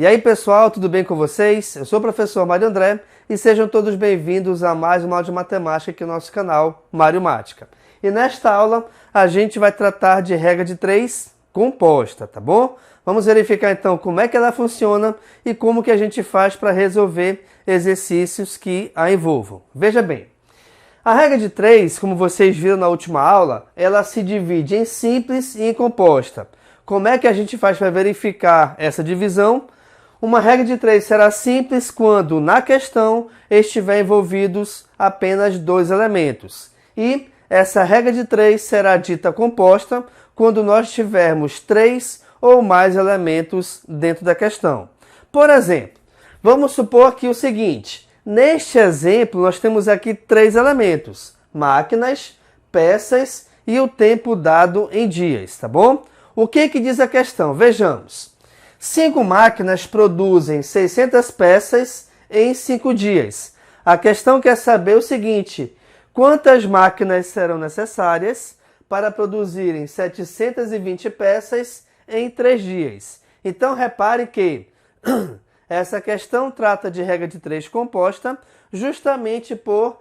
E aí pessoal, tudo bem com vocês? Eu sou o professor Mário André e sejam todos bem-vindos a mais uma aula de matemática aqui no nosso canal Mário Mática. E nesta aula a gente vai tratar de regra de 3 composta, tá bom? Vamos verificar então como é que ela funciona e como que a gente faz para resolver exercícios que a envolvam. Veja bem, a regra de 3, como vocês viram na última aula, ela se divide em simples e em composta. Como é que a gente faz para verificar essa divisão? Uma regra de 3 será simples quando na questão estiver envolvidos apenas 2 elementos. E essa regra de 3 será dita composta quando nós tivermos 3 ou mais elementos dentro da questão. Por exemplo, vamos supor aqui o seguinte: neste exemplo nós temos aqui 3 elementos: máquinas, peças e o tempo dado em dias, tá bom? O que diz a questão? Vejamos. 5 máquinas produzem 600 peças em 5 dias. A questão quer saber o seguinte: quantas máquinas serão necessárias para produzirem 720 peças em 3 dias? Então, repare que essa questão trata de regra de 3 composta justamente por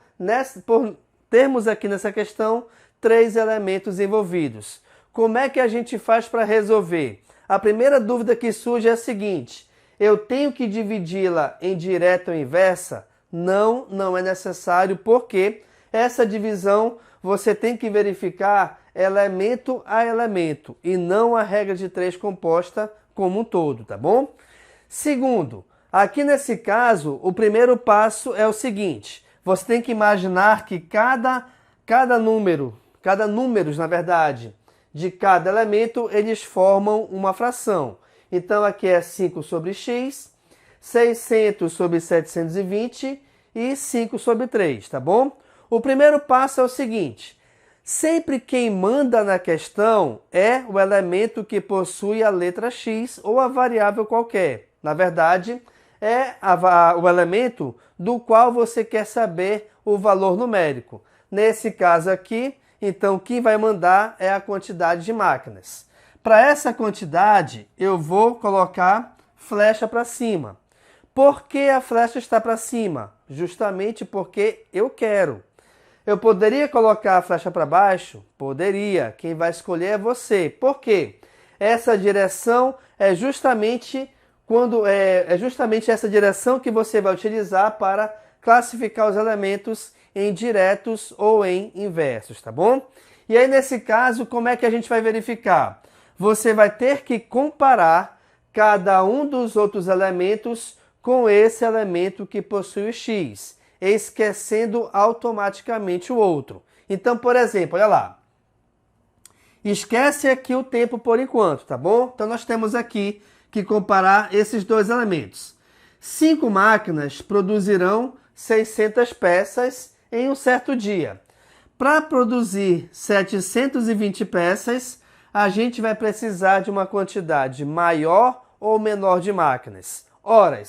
termos aqui nessa questão 3 elementos envolvidos. Como é que a gente faz para resolver? A primeira dúvida que surge é a seguinte: eu tenho que dividi-la em direta ou inversa? Não, não é necessário, porque essa divisão você tem que verificar elemento a elemento e não a regra de 3 composta como um todo, tá bom? Segundo, aqui nesse caso, o primeiro passo é o seguinte: você tem que imaginar que cada números, na verdade, de cada elemento, eles formam uma fração. Então, aqui é 5 sobre x, 600 sobre 720 e 5 sobre 3, tá bom? O primeiro passo é o seguinte: sempre quem manda na questão é o elemento que possui a letra x ou a variável qualquer. Na verdade, é o elemento do qual você quer saber o valor numérico. Nesse caso aqui, então, quem vai mandar é a quantidade de máquinas. Para essa quantidade, eu vou colocar flecha para cima. Por que a flecha está para cima? Justamente porque eu quero. Eu poderia colocar a flecha para baixo? Poderia. Quem vai escolher é você. Por quê? Essa direção é justamente essa direção que você vai utilizar para classificar os elementos em diretos ou em inversos, tá bom? E aí, nesse caso, como é que a gente vai verificar? Você vai ter que comparar cada um dos outros elementos com esse elemento que possui o x, esquecendo automaticamente o outro. Então, por exemplo, olha lá. Esquece aqui o tempo por enquanto, tá bom? Então, nós temos aqui que comparar esses 2 elementos. 5 máquinas produzirão 600 peças em um certo dia. Para produzir 720 peças, a gente vai precisar de uma quantidade maior ou menor de máquinas. Ora,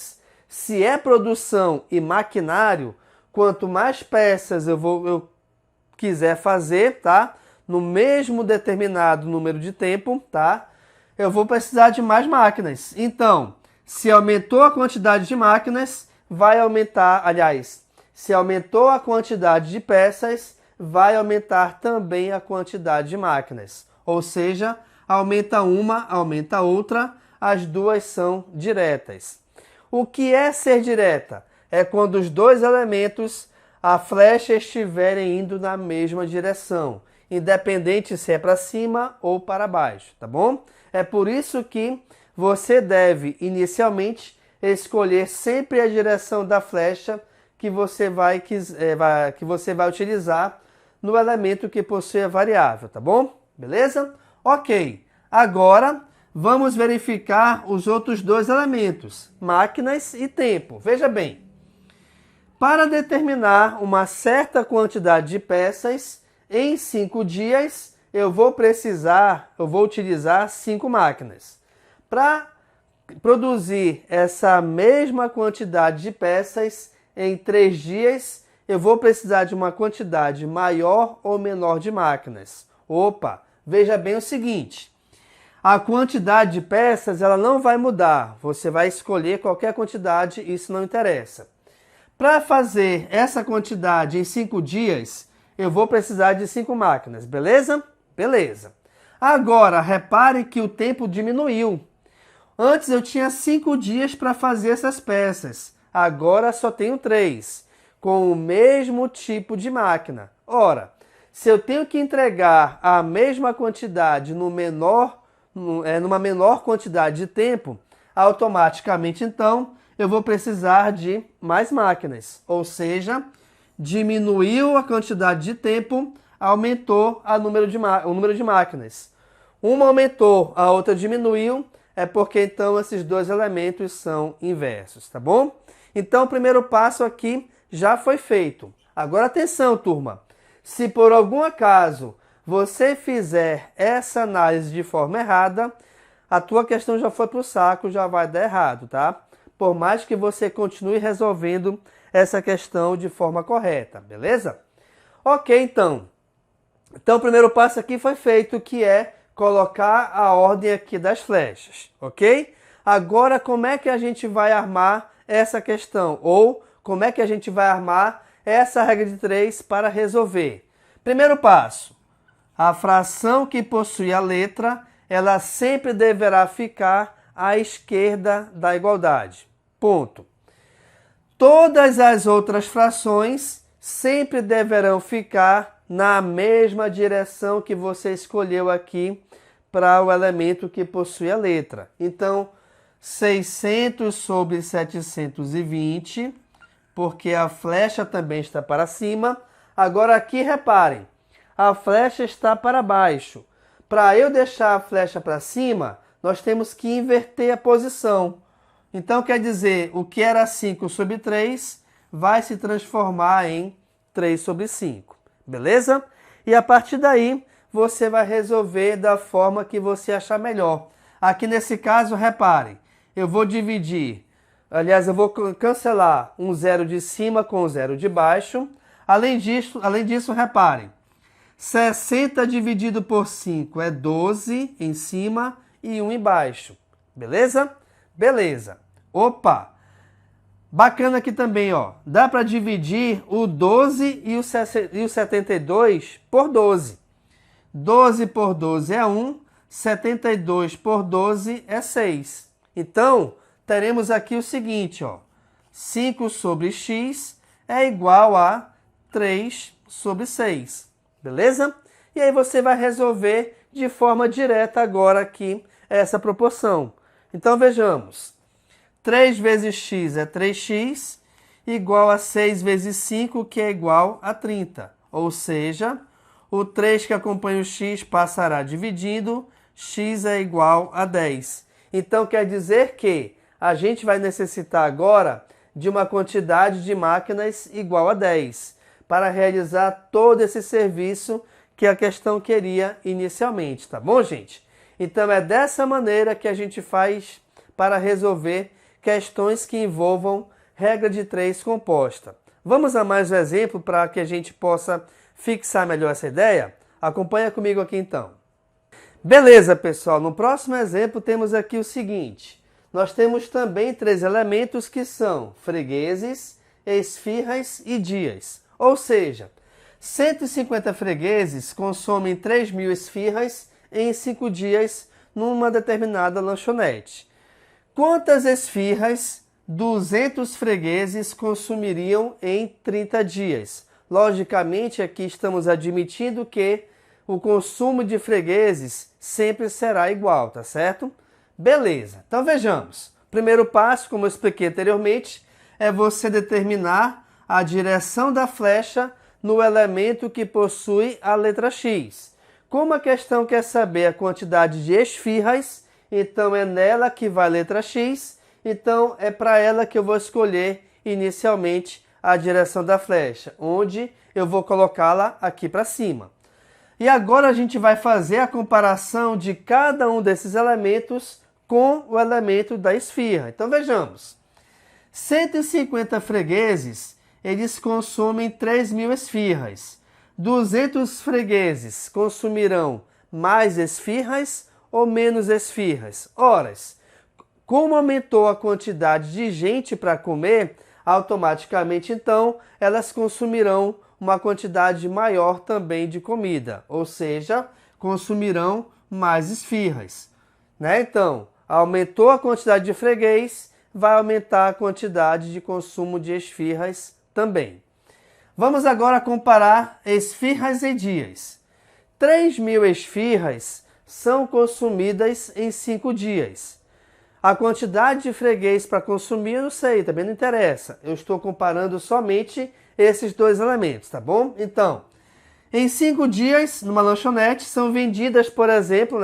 se é produção e maquinário, quanto mais peças eu quiser fazer, tá? No mesmo determinado número de tempo, tá? Eu vou precisar de mais máquinas. Então, se aumentou a quantidade de máquinas, vai aumentar, se aumentou a quantidade de peças, vai aumentar também a quantidade de máquinas. Ou seja, aumenta uma, aumenta outra, as duas são diretas. O que é ser direta? É quando os 2 elementos, a flecha estiverem indo na mesma direção, independente se é para cima ou para baixo, tá bom? É por isso que você deve, inicialmente, escolher sempre a direção da flecha que você vai utilizar no elemento que possui a variável, tá bom? Beleza? Ok. Agora, vamos verificar os outros 2 elementos, máquinas e tempo. Veja bem, para determinar uma certa quantidade de peças em 5 dias, eu vou utilizar 5 máquinas. Para produzir essa mesma quantidade de peças em 3 dias, eu vou precisar de uma quantidade maior ou menor de máquinas. Opa, veja bem o seguinte: A quantidade de peças ela não vai mudar. Você vai escolher qualquer quantidade, isso não interessa. Para fazer essa quantidade em 5 dias, eu vou precisar de 5 máquinas, beleza? Beleza. Agora, repare que o tempo diminuiu. Antes eu tinha 5 dias para fazer essas peças. Agora só tenho 3, com o mesmo tipo de máquina. Ora, se eu tenho que entregar a mesma quantidade numa menor quantidade de tempo, automaticamente então eu vou precisar de mais máquinas. Ou seja, diminuiu a quantidade de tempo, aumentou o número de máquinas. Uma aumentou, a outra diminuiu, é porque então esses dois elementos são inversos, tá bom? Então o primeiro passo aqui já foi feito. Agora atenção, turma. Se por algum acaso você fizer essa análise de forma errada, a tua questão já foi para o saco, já vai dar errado, tá? Por mais que você continue resolvendo essa questão de forma correta, beleza? Ok, então. Então o primeiro passo aqui foi feito, que é colocar a ordem aqui das flechas, ok? Agora, como é que a gente vai armar essa questão? Ou como é que a gente vai armar essa regra de 3 para resolver? Primeiro passo, a fração que possui a letra, ela sempre deverá ficar à esquerda da igualdade. Ponto. Todas as outras frações sempre deverão ficar na mesma direção que você escolheu aqui para o elemento que possui a letra. Então, 600 sobre 720, porque a flecha também está para cima. Agora aqui, reparem, a flecha está para baixo. Para eu deixar a flecha para cima, nós temos que inverter a posição. Então, quer dizer, o que era 5 sobre 3 vai se transformar em 3 sobre 5. Beleza? E a partir daí, você vai resolver da forma que você achar melhor. Aqui nesse caso, reparem, eu vou dividir, aliás, eu vou cancelar um zero de cima com o zero de baixo. Além disso, reparem, 60 dividido por 5 é 12 em cima e 1 embaixo. Beleza? Beleza. Opa! Bacana aqui também, ó. Dá para dividir o 12 e o 72 por 12. 12 por 12 é 1, 72 por 12 é 6. Então, teremos aqui o seguinte, ó. 5 sobre x é igual a 3 sobre 6. Beleza? E aí você vai resolver de forma direta agora aqui essa proporção. Então, vejamos. 3 vezes x é 3x, igual a 6 vezes 5, que é igual a 30. Ou seja, o 3 que acompanha o x passará dividindo, x é igual a 10. Então, quer dizer que a gente vai necessitar agora de uma quantidade de máquinas igual a 10, para realizar todo esse serviço que a questão queria inicialmente, tá bom, gente? Então, é dessa maneira que a gente faz para resolver questões que envolvam regra de 3 composta. Vamos a mais um exemplo para que a gente possa fixar melhor essa ideia? Acompanha comigo aqui então. Beleza, pessoal. No próximo exemplo temos aqui o seguinte. Nós temos também 3 elementos que são fregueses, esfirras e dias. Ou seja, 150 fregueses consomem 3.000 esfirras em 5 dias numa determinada lanchonete. Quantas esfirras 200 fregueses consumiriam em 30 dias? Logicamente, aqui estamos admitindo que o consumo de fregueses sempre será igual, tá certo? Beleza, então vejamos. Primeiro passo, como eu expliquei anteriormente, é você determinar a direção da flecha no elemento que possui a letra X. Como a questão quer saber a quantidade de esfirras, então é nela que vai a letra X, então é para ela que eu vou escolher inicialmente a direção da flecha, onde eu vou colocá-la aqui para cima. E agora a gente vai fazer a comparação de cada um desses elementos com o elemento da esfirra. Então vejamos, 150 fregueses, eles consomem 3.000 esfirras. 200 fregueses consumirão mais esfirras ou menos esfirras? Horas. Como aumentou a quantidade de gente para comer, automaticamente então elas consumirão uma quantidade maior também de comida, ou seja, consumirão mais esfirras, né? Então, aumentou a quantidade de freguês, vai aumentar a quantidade de consumo de esfirras também. Vamos agora comparar esfirras em dias. 3.000 esfirras são consumidas em 5 dias. A quantidade de freguês para consumir eu não sei, também não interessa. Eu estou comparando somente esses dois elementos, tá bom? Então, em 5 dias, numa lanchonete, são vendidas, por exemplo,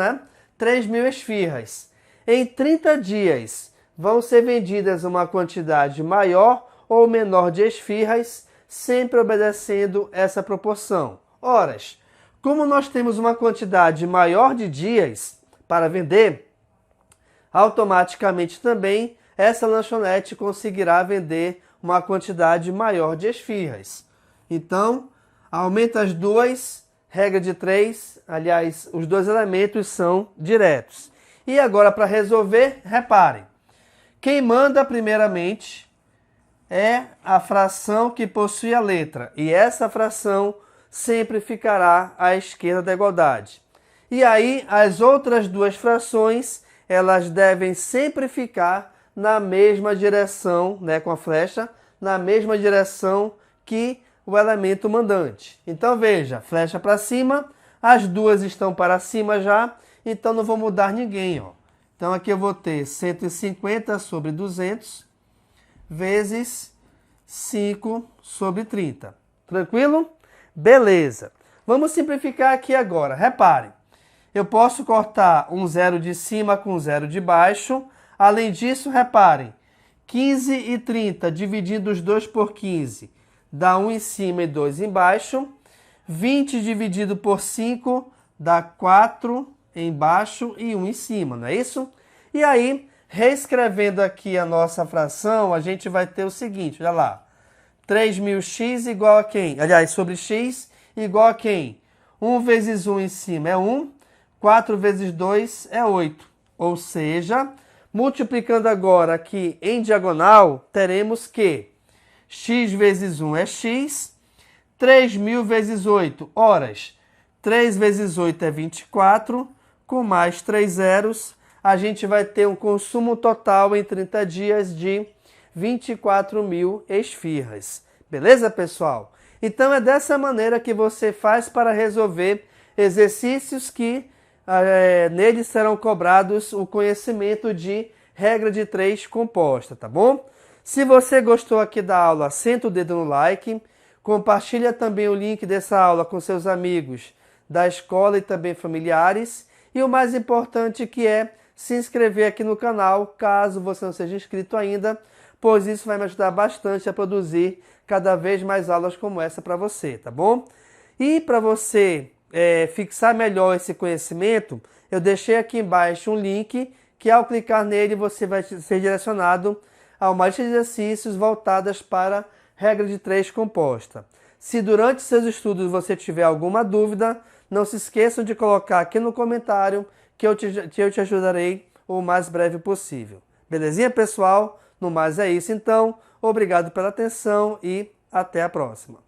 3.000 esfirras. Em 30 dias, vão ser vendidas uma quantidade maior ou menor de esfirras, sempre obedecendo essa proporção. Horas. Como nós temos uma quantidade maior de dias para vender, automaticamente também essa lanchonete conseguirá vender uma quantidade maior de esfirras. Então, aumenta as duas, regra de 3, aliás, os dois elementos são diretos. E agora, para resolver, reparem. Quem manda primeiramente é a fração que possui a letra, e essa fração sempre ficará à esquerda da igualdade. E aí, as outras duas frações, elas devem sempre ficar na mesma direção, com a flecha, na mesma direção que o elemento mandante. Então veja, flecha para cima, as duas estão para cima já, então não vou mudar ninguém. Então aqui eu vou ter 150 sobre 200 vezes 5 sobre 30. Tranquilo? Beleza. Vamos simplificar aqui agora. Reparem. Eu posso cortar um zero de cima com zero de baixo. Além disso, reparem, 15 e 30 dividindo os dois por 15 dá 1 em cima e 2 embaixo. 20 dividido por 5 dá 4 embaixo e 1 em cima, não é isso? E aí, reescrevendo aqui a nossa fração, a gente vai ter o seguinte, olha lá. 3.000x igual a quem? Aliás, sobre x igual a quem? 1 vezes 1 em cima é 1. 4 vezes 2 é 8. Ou seja, multiplicando agora aqui em diagonal, teremos que x vezes 1 é x. 3.000 vezes 8, horas. 3 vezes 8 é 24. Com mais 3 zeros, a gente vai ter um consumo total em 30 dias de 24.000 esfirras. Beleza, pessoal? Então é dessa maneira que você faz para resolver exercícios que neles serão cobrados o conhecimento de regra de 3 composta, tá bom? Se você gostou aqui da aula, senta o dedo no like, compartilha também o link dessa aula com seus amigos da escola e também familiares. E o mais importante que é se inscrever aqui no canal, caso você não seja inscrito ainda, pois isso vai me ajudar bastante a produzir cada vez mais aulas como essa para você, tá bom? E para você fixar melhor esse conhecimento, eu deixei aqui embaixo um link que ao clicar nele você vai ser direcionado a uma lista de exercícios voltadas para regra de 3 composta. Se durante seus estudos você tiver alguma dúvida, não se esqueçam de colocar aqui no comentário que eu te ajudarei o mais breve possível. Belezinha, pessoal? No mais é isso, então. Obrigado pela atenção e até a próxima.